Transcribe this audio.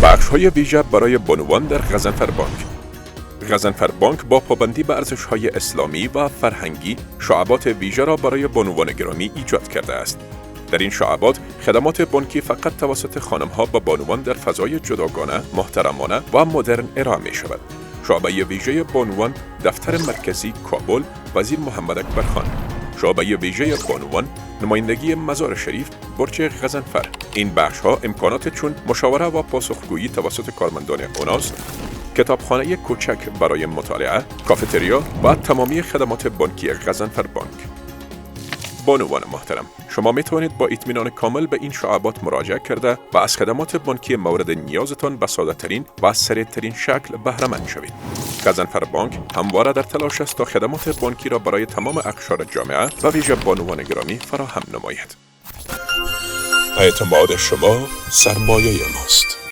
بخش‌های ویژه برای بانوان در غضنفر بانک. غضنفر بانک با پابندی به ارزش‌های اسلامی و فرهنگی شعبات ویژه را برای بانوان گرامی ایجاد کرده است. در این شعبات خدمات بانکی فقط توسط خانم‌ها و بانوان در فضای جداگانه، محترمانه و مدرن ارائه می‌شود. شعبه ویژه بانوان دفتر مرکزی کابل، وزیر محمد اکبر خان. شعبه ویژه بانوان نمایندگی مزار شریف، برج غضنفر. این بخش‌ها امکانات چون مشاوره و پاسخگویی توسط کارمندان اوناس، کتابخانه کوچک برای مطالعه، کافتریا و تمامی خدمات بانکی غضنفر بانک. بانوان محترم، شما می توانید با اطمینان کامل به این شعبات مراجعه کرده و از خدمات بانکی مورد نیازتان به ساده‌ترین و سریع‌ترین شکل بهره مند شوید. غضنفر بانک همواره در تلاش است تا خدمات بانکی را برای تمام اقشار جامعه و ویژه بانوان گرامی فراهم نماید. اعتماد شما سرمایه ماست.